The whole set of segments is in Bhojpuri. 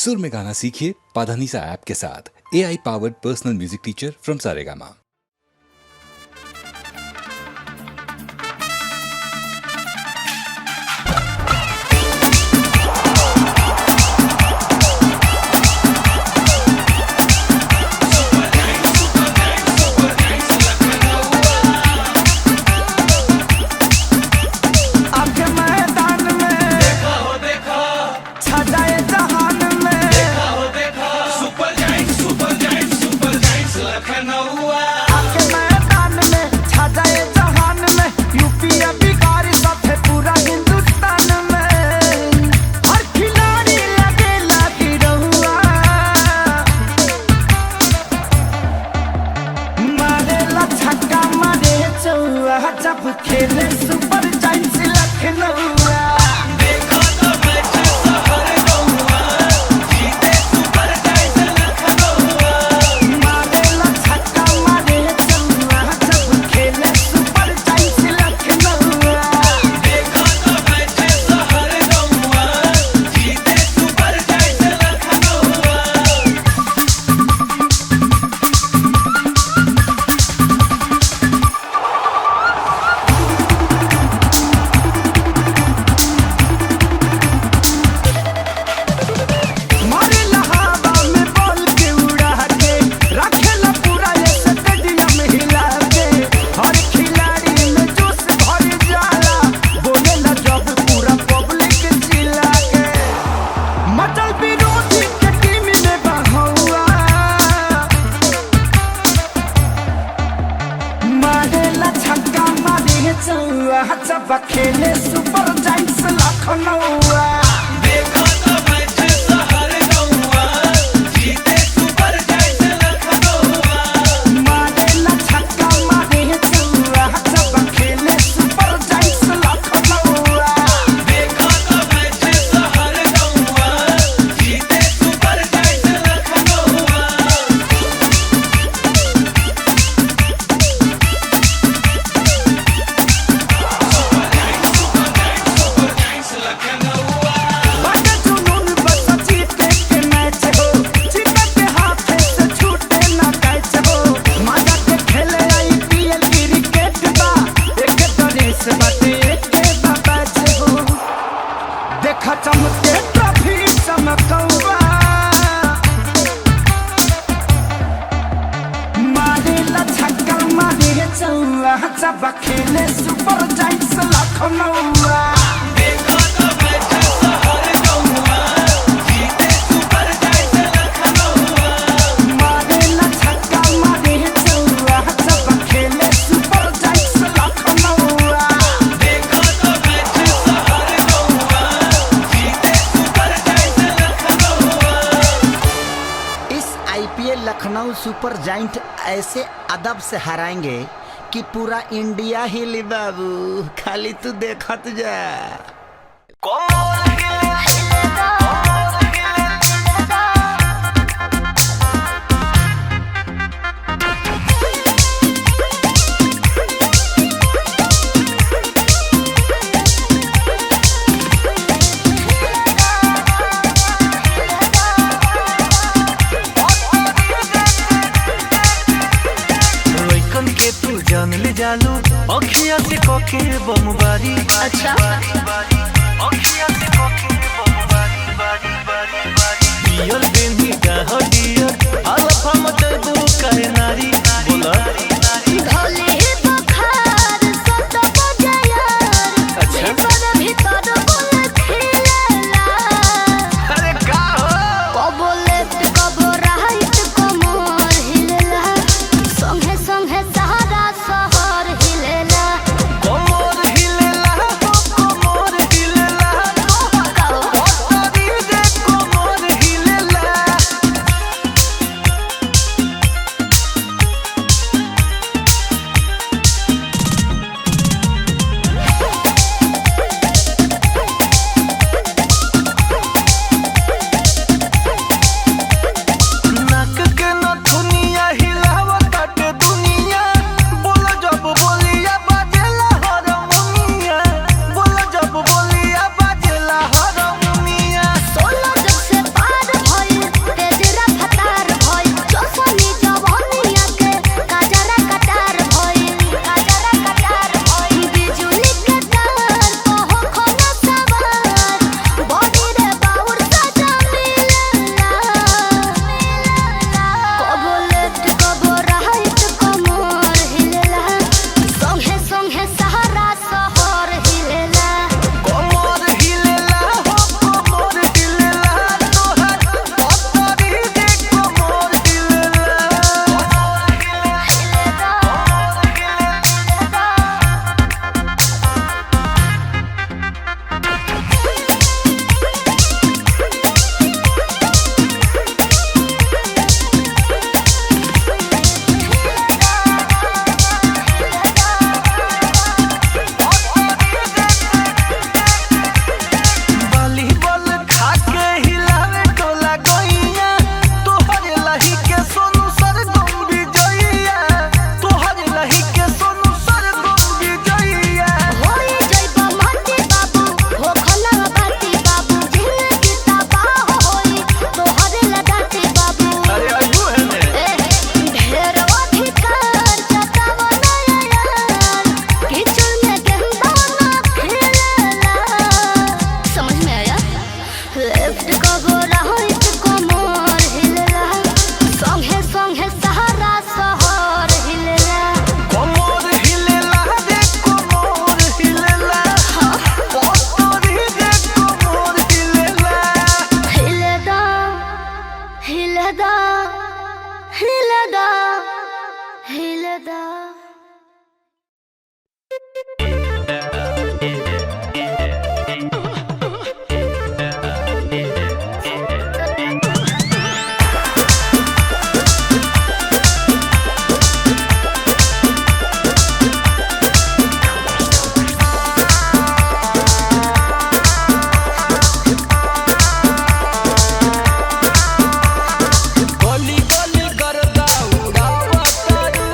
सुर में गाना सीखिए पाधानीसा ऐप के साथ। AI powered personal music teacher from Saregama. जब खेले सुपर जायंट्स लखनऊ जब खेले सुपर जायंट्स लखनऊ देखो तो बैठे शहर गौआ जीते सुपर जायंट्स लखनऊ मारेला छक्का मारे चौआ जब खेले सुपर जायंट्स लखनऊ देखो तो बैठे शहर गौआ जीते सुपर जायंट्स लखनऊ। चमके ट्रॉफी चमकौआ मारेला छक्का मारे चौआ जब खेले सुपर जायंट्स लखनऊ देखो तो बैठे शहर गौआ जीते सुपर जायंट्स लखनऊ मारेला छक्का मारे चौआ जब खेले सुपर जायंट्स लखनऊ देखो तो बैठे शहर गौआ IPL लखनऊ सुपर जायंट ऐसे अदब से हराएंगे कि पूरा इंडिया हिली बाबू, खाली तू देखत जा। जान ले जालू अखिया से कोके बमबारी अच्छा अखिया से कोके बमबारी बारी बारी बारी डियर बेनी का हडियर अल्फा मत दू काहे नारी बोला ढोले बुखार सत बजायर अच्छा पर भीतर बोल खेला अरे का हो कबो लेफ्ट कबो राइट कमर हिलेला संगे संगे सहारा शहर हिलेला कोमर हिलेला हो कोमर हिलेला कोतरी दे कोमर हिलेला हिलदा हिलदा हिलदा गली गली गर्दा उडावतारू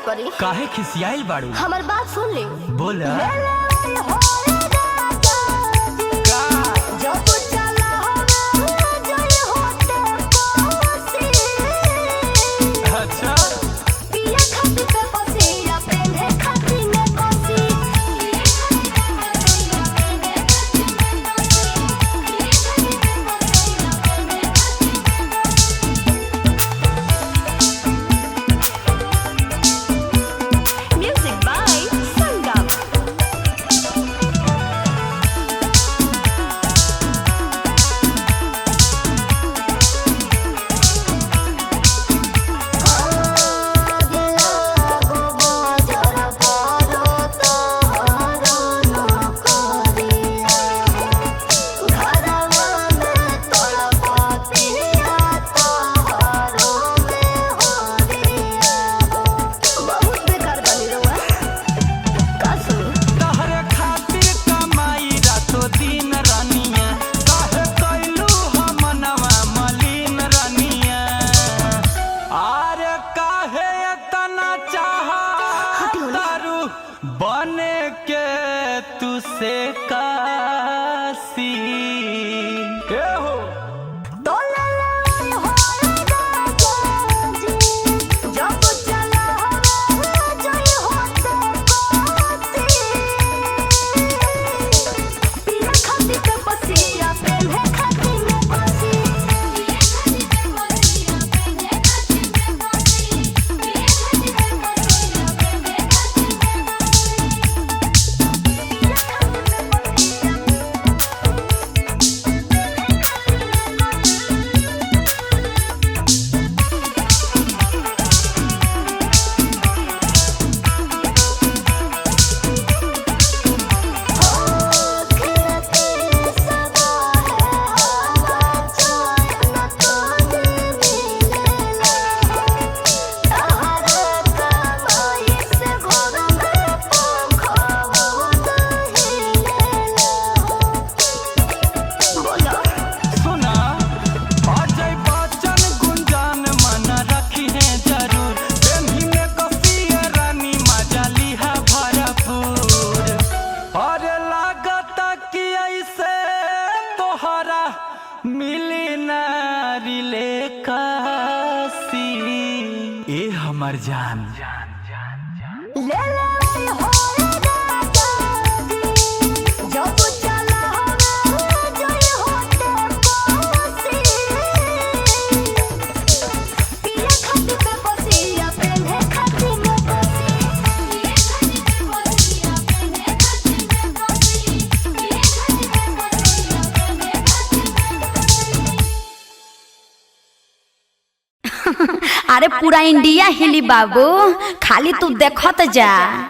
करी काहे खिसियाइल बाड़ू? हमार बात सुन ले। बोला अच्छा बने के तुसे कासी हो हमार जान। ले ले हो राजा जी, जब चला हवे जय होते पासी। पिया खाती पे बसिया पेन्हे खाती में बसी। पिया खाती पे बसिया पेन्हे खाती में बसी। पिया खाती पे बसिया पेन्हे खाती में बसी। अरे पूरा इंडिया हिली बाबू, खाली तू देखत जा।